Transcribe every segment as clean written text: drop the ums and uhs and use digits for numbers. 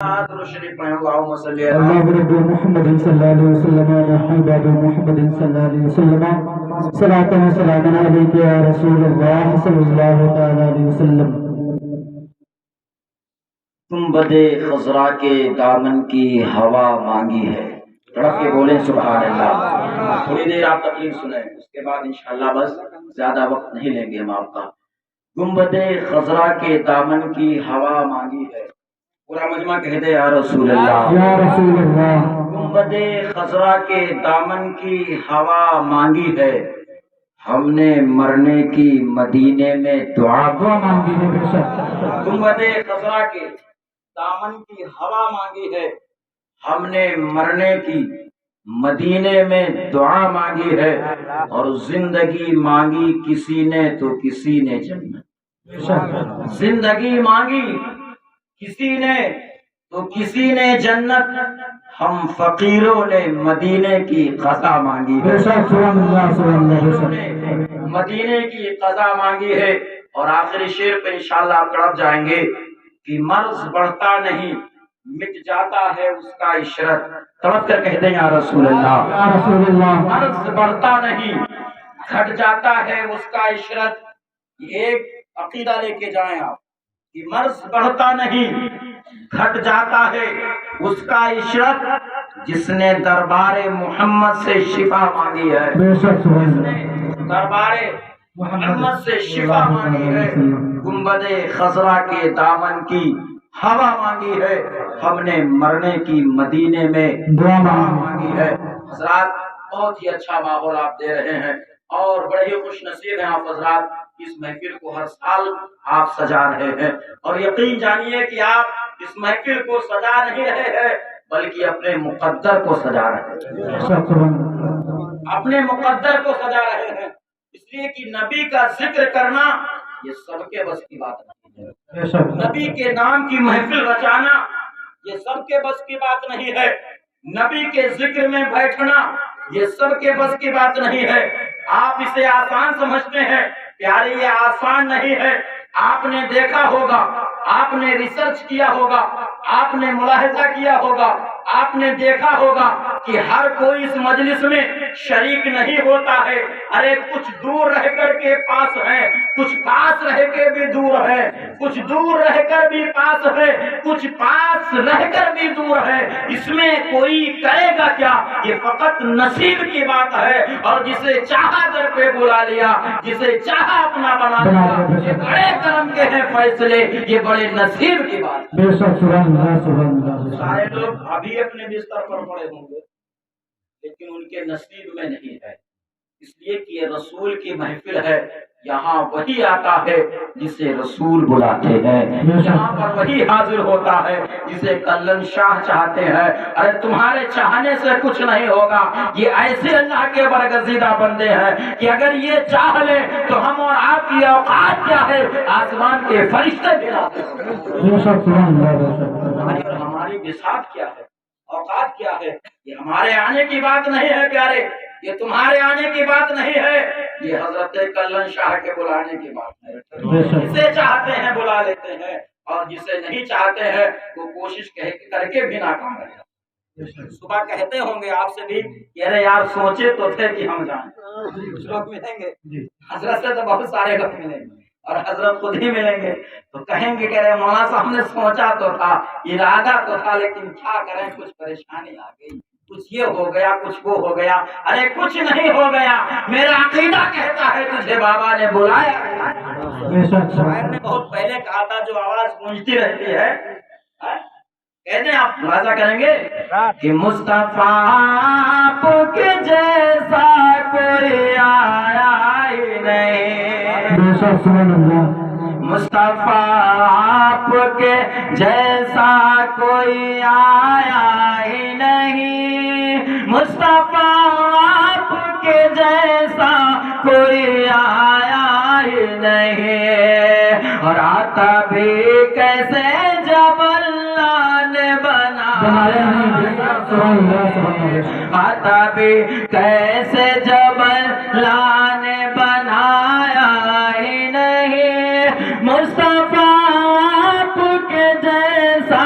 اللهم رب محمد صلی اللہ علیہ وسلم علی حبیب محمد صلی اللہ علیہ وسلم صلاۃ و سلام علیک یا رسول اللہ صلی اللہ تعالی علیہ وسلم۔ گنبد خضرا کے دامن کی ہوا مانگی ہے، تڑپ کے بولیں سبحان اللہ۔ تھوڑی دیر آپ تقریر سنیں، اس کے بعد انشاءاللہ بس زیادہ وقت نہیں لیں گے ہم آپ کا۔ گنبد خضرا کے دامن کی ہوا مانگی ہے، پورا مجمع کہہ دے یا رسول اللہ یا رسول اللہ۔ گنبد خضرا کے دامن کی ہوا مانگی ہے، ہم نے مرنے کی مدینے میں دعا مانگی ہے بے شک۔ گنبد خضرا کے دامن کی ہوا مانگی ہے، ہم نے مرنے کی مدینے میں دعا مانگی ہے، اور زندگی مانگی کسی نے تو کسی نے جنت۔ زندگی مانگی کسی نے تو کسی نے جنت، ہم فقیروں نے مدینے کی قضا مانگی ہے، مدینے کی قضا مانگی ہے۔ اور آخری شعر پہ انشاءاللہ آپ تڑپ جائیں گے کہ مرض بڑھتا نہیں مٹ جاتا ہے اس کا عشرت، تڑپ کر کہہ دیں یا رسول اللہ یا رسول اللہ۔ مرض بڑھتا نہیں گھٹ جاتا ہے اس کا عشرت۔ ایک عقیدہ لے کے جائیں آپ کہ مرض بڑھتا نہیں گھٹ جاتا ہے اس کا عشرت، جس نے دربار محمد سے شفا مانگی ہے، جس نے دربار محمد سے شفا مانگی ہے، گنبد خضرا کے دامن کی ہوا مانگی ہے، ہم نے مرنے کی مدینے میں دعا مانگی ہے۔ حضرات بہت ہی اچھا ماحول آپ دے رہے ہیں، اور بڑے ہی خوش نصیب ہیں آپ حضرات، اس محفل کو ہر سال آپ سجا رہے ہیں، اور یقین جانیے کہ آپ اس محفل کو سجا نہیں رہے ہیں بلکہ اپنے مقدر کو سجا رہے ہیں، اپنے مقدر کو سجا رہے ہیں، اس لیے کہ نبی کا ذکر کرنا یہ سب کے بس کی بات نہیں ہے، نبی کے نام کی محفل رچانا یہ سب کے بس کی بات نہیں ہے، نبی کے ذکر میں بیٹھنا یہ سب کے بس کی بات نہیں ہے۔ آپ اسے آسان سمجھتے ہیں، پیارے یہ آسان نہیں ہے۔ آپ نے دیکھا ہوگا، آپ نے ریسرچ کیا ہوگا، آپ نے ملاحظہ کیا ہوگا، آپ نے دیکھا ہوگا کہ ہر کوئی اس مجلس میں شریک نہیں ہوتا ہے۔ ارے کچھ دور رہ کر کے پاس ہے، کچھ پاس رہ کے بھی دور ہے، کچھ دور رہ کر بھی پاس ہے، کچھ پاس رہ کر بھی دور ہے۔ اس میں کوئی کرے گا کیا، یہ فقط نصیب کی بات ہے، اور جسے چاہا در پہ بلا لیا، جسے چاہا اپنا بنا لیا، یہ بڑے کرم کے ہیں فیصلے، یہ بڑے نصیب کی بات ہے۔ سارے لوگ ابھی اپنے بستر پر پڑے ہوں گے لیکن ان کے نصیب میں نہیں ہے، اس لیے کہ یہ رسول کی محفل ہے، یہاں وہی آتا ہے جسے رسول بلاتے ہیں، یہاں پر وہی حاضر ہوتا ہے جسے کلن شاہ چاہتے ہیں۔ ارے تمہارے چاہنے سے کچھ نہیں ہوگا، یہ ایسے اللہ کے برگزیدہ بندے ہیں کہ اگر یہ چاہ لیں تو ہم اور آپ کی اوقات کیا ہے، آسمان کے فرشتے بھی لاتے ہیں، ہماری بساط کیا ہے، اوقات کیا ہے۔ یہ ہمارے آنے کی بات نہیں ہے پیارے، یہ تمہارے آنے کی بات نہیں ہے، یہ حضرت کلن شاہ کے بلانے کی بات ہے۔ جسے چاہتے ہیں بلا لیتے ہیں، اور جسے نہیں چاہتے ہیں وہ کوشش کر کے بھی ناکام رہے۔ صبح کہتے ہوں گے آپ سے بھی کہ ارے یار سوچے تو تھے کہ ہم جائیں، کچھ لوگ ملیں گے حضرت سے تو بہت سارے لوگ ملیں گے، اور حضرت خود ہی ملیں گے تو کہیں گے کہ ارے مولانا صاحب نے سوچا تو تھا، ارادہ تو تھا، لیکن کیا کریں کچھ پریشانی آ گئی، کچھ یہ ہو گیا، کچھ وہ ہو گیا۔ ارے کچھ نہیں ہو گیا، میرا عقیدہ کہتا ہے تجھے بابا نے بلایا۔ شاعر نے بہت پہلے کہا تھا جو آواز گونجتی رہتی ہے، کہتے ہیں آپ ملاحظہ کریں گے کہ مصطفیٰ آپ کے جیسا کوئی آیا ہی نہیں، مصطفیٰ آپ کے جیسا کوئی آیا ہی نہیں، مصطفیٰ آپ کے جیسا کوئی آیا ہی نہیں، اور آتا بھی کیسے جب اللہ نے بنایا، آتا بھی کیسے جب اللہ نے بنایا ہی نہیں، مصطفیٰ آپ کے جیسا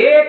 1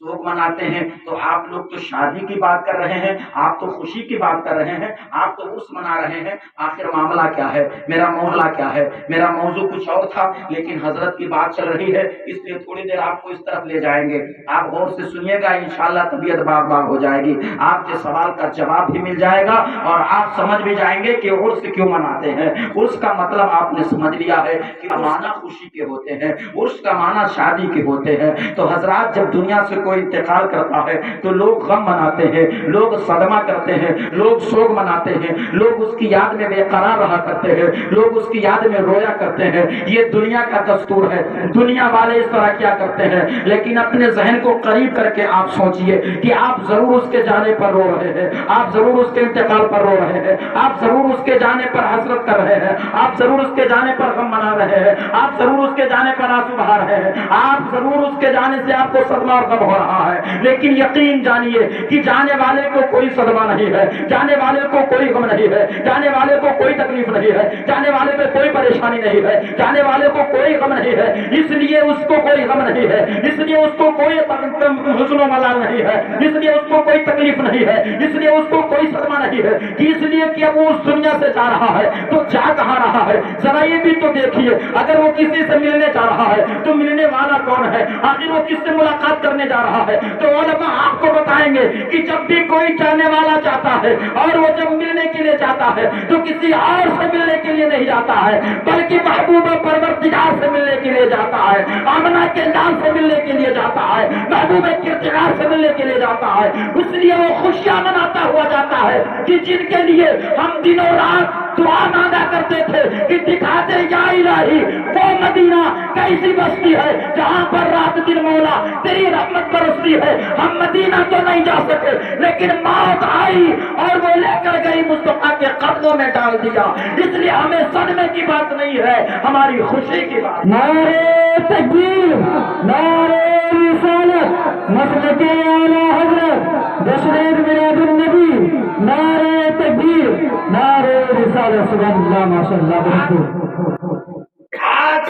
سوگ مناتے ہیں تو آپ لوگ تو شادی کی بات کر رہے ہیں، آپ تو خوشی کی بات کر رہے ہیں، آپ تو عرس منا رہے ہیں. آخر معاملہ کیا ہے؟ میرا موضوع کیا ہے؟ میرا موضوع کچھ اور تھا، لیکن حضرت کی بات چل رہی ہے، اس لیے تھوڑی دیر آپ کو اس طرف لے جائیں گے. آپ غور سے سنیے گا، انشاءاللہ طبیعت باغ باغ ہو جائے گی، آپ کے سوال کا جواب بھی مل جائے گا اور آپ سمجھ بھی جائیں گے کہ عرس کیوں مناتے ہیں. عرس کا مطلب آپ نے سمجھ لیا ہے کہ معنی خوشی کے ہوتے ہیں، عرس کا معنی شادی کے ہوتے ہیں. تو حضرات جب دنیا سے کوئی انتقال کرتا ہے تو لوگ غم مناتے ہیں، لوگ صدمہ کرتے ہیں، لوگ سوگ مناتے ہیں، لوگ اس کی یاد میں بے قرار رہا کرتے ہیں، لوگ اس کی یاد میں رویا کرتے ہیں. یہ دنیا کا دستور ہے، دنیا والے اس طرح کیا کرتے ہیں. لیکن اپنے ذہن کو قریب کر کے آپ سوچئے کہ آپ ضرور اس کے جانے پر رو رہے ہیں، آپ ضرور اس کے انتقال پر رو رہے ہیں، آپ ضرور اس کے جانے پر حسرت کر رہے ہیں، آپ ضرور اس کے جانے پر غم منا رہے ہیں، آپ ضرور اس کے جانے پر آنسو بہا رہے ہیں، آپ ضرور اس کے جانے سے آپ کو صدمہ اور غم ہو رہا ہے. لیکن یقین جانیے کہ جانے والے کو کوئی صدمہ نہیں ہے، جانے والے کو کوئی غم نہیں ہے، جانے والے کو کوئی تکلیف نہیں ہے، جانے والے پہ کوئی پریشانی نہیں ہے، جانے والے کو کوئی غم نہیں ہے. اس لیے اس کو کوئی غم نہیں ہے، اس لیے اس کو کوئی حزن و ملال نہیں ہے، اس لیے اس کو کوئی تکلیف نہیں ہے، اس لیے اس کو کوئی صدمہ نہیں ہے. اس لیے کہ اب وہ اس دنیا سے جا رہا ہے تو جا کہاں رہا ہے؟ ذرا یہ بھی تو دیکھیے، اگر وہ کسی سے ملنے جا رہا ہے تو ملنے والا کون ہے؟ آخر وہ کس سے ملاقات کرنے جا رہا ہے؟ تو علماء آپ کو بتائیں گے کہ جب بھی کوئی جانے والا جاتا ہے اور وہ جب ملنے کے لیے جاتا ہے تو کسی اور سے ملنے کے لیے نہیں جاتا ہے، بلکہ محبوب پروردگار سے ملنے کے لیے جاتا ہے، آمنہ کے لال سے ملنے کے لیے جاتا ہے، محبوب کردگار سے ملنے کے لیے جاتا ہے. اس لیے وہ خوشیاں مناتا ہوا جاتا ہے کہ جن کے لیے ہم دنوں رات دعا مانگا کرتے تھے کہ دکھا دے یا الہی وہ مدینہ کیسی بستی ہے جہاں پر رات دن مولا تیری رحمت برستی ہے. ہم مدینہ تو نہیں جا سکے لیکن موت آئی اور وہ لے کر گئی مصطفیٰ کے قدموں میں ڈال دیا. اس لیے ہمیں صدمے کی بات نہیں ہے، ہماری خوشی کی بات. نعرہ تکبیر، نعرہ رسالت، مسلک اعلی حضرت، جشن میلاد النبی، نعرہ تکبیر، نعرہ رسالت. سبحان اللہ، ماشاء اللہ، برکت. آج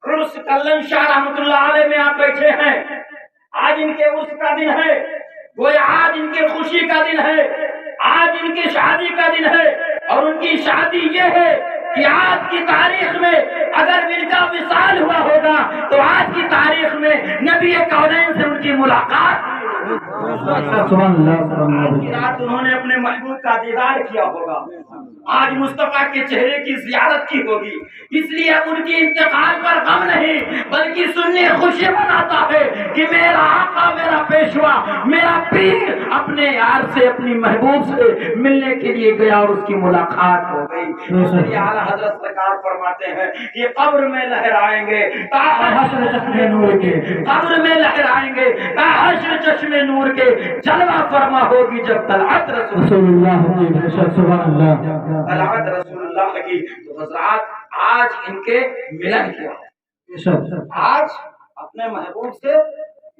عرس کلن شاہ رحمت اللہ علیہ میں آپ بیٹھے ہیں، آج ان کے عرس کا دن ہے، گویا آج ان کے خوشی کا دن ہے، آج ان کی شادی کا دن ہے. اور ان کی شادی یہ ہے کہ آج کی تاریخ میں اگر ان کا وصال ہوا ہوگا تو آج کی تاریخ میں نبی کونین سے ان کی ملاقات سبحان اللہ، سبحان آج کی اللہ. رات انہوں نے اپنے محبوب کا دیدار کیا ہوگا، آج مصطفیٰ کے چہرے کی زیارت کی ہوگی. اس لیے اب ان کی انتقال پر غم نہیں بلکہ سنی خوشی مناتا ہے کہ میرا آقا، میرا پیشوا، میرا پیر اپنے یار سے، اپنی محبوب سے ملنے کے لیے گیا اور اس کی ملاقات ہو گئی. اس لیے اعلیٰ حضرت سرکار فرماتے ہیں کہ قبر میں لہرائیں گے تا حشر چشمے نور کے، قبر میں لہرائیں گے تا حشر چشمے نور کے، جلوہ فرما ہوگی جب طلعت رسول اللہ کی بے شک. سبحان اللہ. طلعت رسول اللہ کی. تو حضرات آج ان کے ملن کیا ہے، بے شک. آج اپنے محبوب سے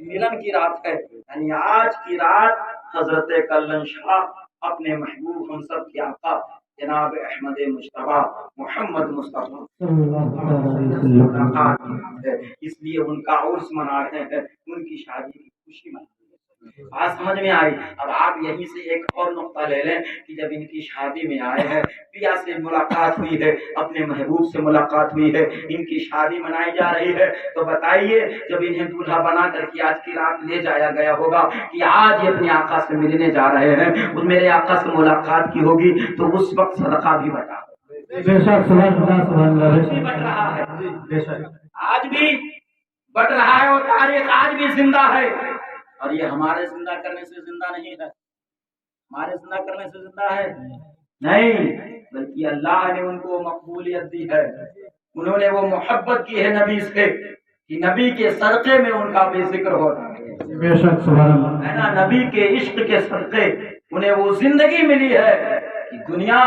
ملن کی رات ہے. یعنی آج کی رات حضرت کلن شاہ اپنے محبوب ہم سب کے آقا جناب احمد مجتبیٰ محمد مصطفیٰ صلی اللہ علیہ وسلم. ملاقات کی رات ہے. اس لیے ان کا عرس منا رہے ہیں، ان کی شادی کی خوشی منا رہے ہیں. بات سمجھ میں آئی؟ اب آپ یہیں سے ایک اور نقطہ لے لیں کہ جب ان کی شادی میں آئے ہیں، پیا سے ملاقات ہوئی ہے، اپنے محبوب سے ملاقات ہوئی ہے، ان کی شادی منائی جا رہی ہے، تو بتائیے جب انہیں دولہا بنا کر کے آج کی رات لے جایا گیا ہوگا کہ آج یہ اپنے آقا سے ملنے جا رہے ہیں، اس میرے آقا سے ملاقات کی ہوگی تو اس وقت صدقہ بھی بٹا، بے شک. سبحان اللہ، سبحان اللہ. بھی بٹ رہا ہے، بے شک. آج بھی بٹ رہا ہے اور تاریخ آج بھی زندہ ہے. اور یہ ہمارے زندہ کرنے سے زندہ نہیں ہے، ہمارے زندہ کرنے سے زندہ ہے نہیں، بلکہ اللہ نے ان کو مقبولیت دی ہے. انہوں نے وہ محبت کی ہے نبی سے کہ نبی کے صدقے میں ان کا بھی ذکر ہو رہا ہے. بے شک. سبحان اللہ. ہے نا، نبی کے عشق کے صدقے انہیں وہ زندگی ملی ہے کہ دنیا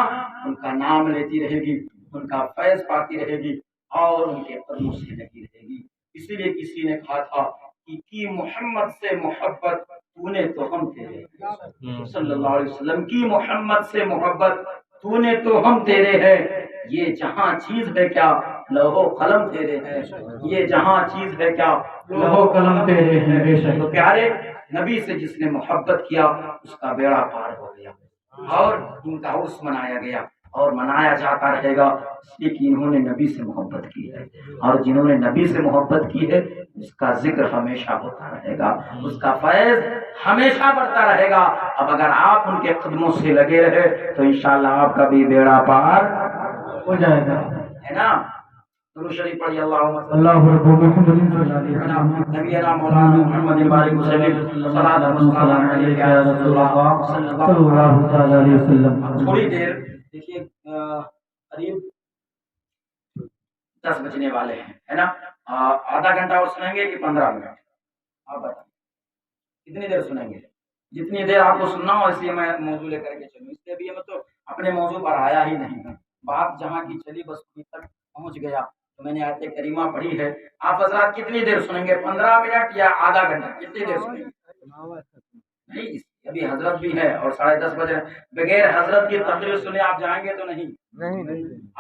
ان کا نام لیتی رہے گی، ان کا فیض پاتی رہے گی اور ان کے قدموں سے لگی رہے گی. اسی لیے کسی نے کہا تھا کہ کی محمد سے محبت تو نے تو ہم تیرے، صلی اللہ علیہ وسلم کی محمد سے محبت تو نے تو ہم تیرے ہیں. یہ جہاں چیز ہے کیا لوح و قلم تیرے ہیں، یہ جہاں چیز ہے کیا، لوح و قلم تیرے ہیں بے شک۔ تو پیارے نبی سے جس نے محبت کیا اس کا بیڑا پار ہو گیا، اور ان کا عرس منایا گیا اور منایا جاتا رہے گا، اس لیے کہ انہوں نے نبی سے محبت کی ہے، اور جنہوں نے نبی سے محبت کی ہے اس کا ذکر ہمیشہ ہوتا رہے گا، اس کا فیض ہمیشہ بڑھتا رہے گا۔ اب اگر آپ ان کے قدموں سے لگے رہے تو انشاءاللہ آپ کا بھی بیڑا پار ہو جائے گا، ہے نا۔ درود شریف پڑھی، اللہم صلی اللہ رب محمد صلی اللہ علیہ وسلم، نبینا مولانا محمد بارک وسلم، صلاۃ و سلام علیک یا رسول اللہ صلی اللہ تعالی علیہ وسلم۔ تھوڑی دیر دیکھیے، قریب 10 بجنے والے ہیں، ہے نا، آدھا گھنٹہ اور سنیں گے کہ 15 منٹ؟ آپ بتائیں کتنی دیر سنیں گے؟ جتنی دیر آپ کو سننا ہو، اس لیے میں موضوع لے کر کے چلوں، اس لیے بھی یہ مطلب اپنے موضوع پر آیا ہی نہیں ہے، بات جہاں کی چلی بس وہیں تک پہنچ گیا، تو میں نے آیت کریمہ پڑھی ہے۔ آپ حضرات کتنی دیر سنیں گے؟ 15 منٹ یا آدھا گھنٹہ؟ کتنی دیر سنیں گے؟ نہیں، ابھی حضرت بھی ہے اور 10:30 بجے، بغیر حضرت کی تقریر سنے آپ جائیں گے تو نہیں؟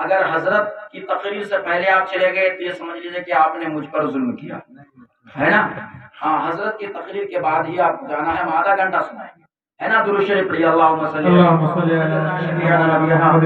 اگر حضرت کی تقریر سے پہلے آپ چلے گئے تو یہ سمجھ لیجیے کہ آپ نے مجھ پر ظلم کیا ہے نا۔ ہاں، حضرت کی تقریر کے بعد ہی آپ جانا ہے، ہم آدھا گھنٹہ سنائیں گے، ہے نا۔ درود شریف پڑھیے، اللہم صلی علی محمد۔